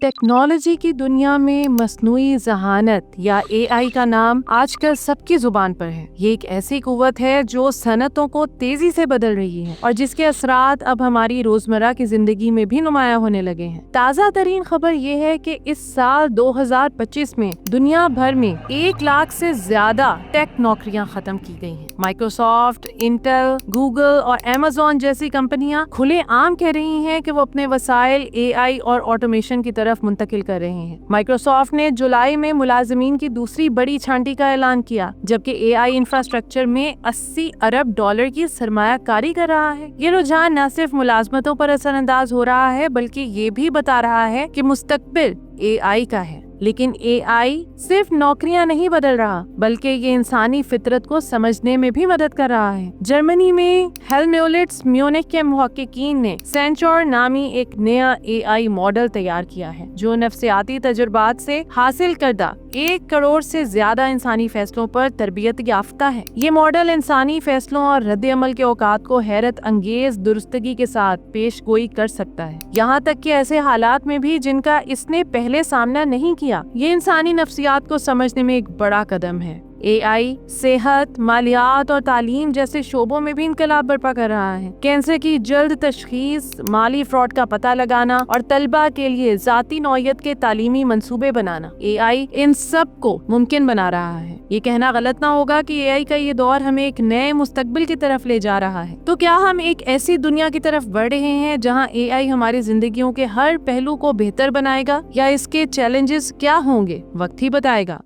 Technology की दुनिया में मस्नूई ज़हानत या एआई का नाम आजकल सबकी जुबान पर है। ये एक ऐसी कुव्वत है जो सनतों को तेजी से बदल रही है और जिसके असरात अब हमारी रोजमर्रा की जिंदगी में भी नुमायां होने लगे हैं। ताज़ा तरीन खबर ये है कि इस साल 2025 में दुनिया भर में 1 लाख से ज्यादा टेक नौकरियां खत्म की गई हैं। माइक्रोसॉफ्ट, इंटेल, गूगल और अमेज़न जैसी कंपनियां खुले आम कह रही हैं कि वो अपने वसाइल एआई और ऑटोमेशन की तरफ मुंतकिल कर रहे हैं। माइक्रोसॉफ्ट ने जुलाई में मुलाजिमीन की दूसरी बड़ी छांटी का ऐलान किया, जबकि एआई इंफ्रास्ट्रक्चर में 80 अरब डॉलर की सरमायाकारी कर रहा है। ये रुझान न सिर्फ मुलाजमतों पर असरअंदाज हो रहा है, बल्कि ये भी बता रहा है कि मुस्तकबिल एआई का है। लेकिन एआई सिर्फ नौकरियां नहीं बदल रहा, बल्कि ये इंसानी फितरत को समझने में भी मदद कर रहा है। जर्मनी में हेल्महोल्ट्ज म्यूनिख के मुहक्किकीन ने सेंचोर नामी एक नया एआई मॉडल तैयार किया है, जो नफ्सियाती तजुर्बात से हासिल करदा 1 करोड़ से ज्यादा इंसानी फैसलों पर तरबियत याफ्ता है। ये मॉडल इंसानी फैसलों और रद्द अमल के औकात को हैरत अंगेज दुरुस्तगी के साथ पेश गोई कर सकता है, यहाँ तक कि ऐसे हालात में भी जिनका इसने पहले सामना नहीं किया। ये इंसानी नफ्सियात को समझने में एक बड़ा कदम है। एआई सेहत, मालियात और तालीम जैसे शोबों में भी इनकलाब बर्पा कर रहा है। कैंसर की जल्द तशखीस, माली फ्रॉड का पता लगाना और तलबा के लिए जाती नौयत के तालीमी मंसूबे बनाना, एआई इन सब को मुमकिन बना रहा है। ये कहना गलत ना होगा कि एआई का ये दौर हमें एक नए मुस्तकबिल की तरफ ले जा रहा है। तो क्या हम एक ऐसी दुनिया की तरफ बढ़ रहे हैं जहाँ एआई हमारी जिंदगियों के हर पहलू को बेहतर बनाएगा, या इसके चैलेंजेस क्या होंगे, वक्त ही बताएगा।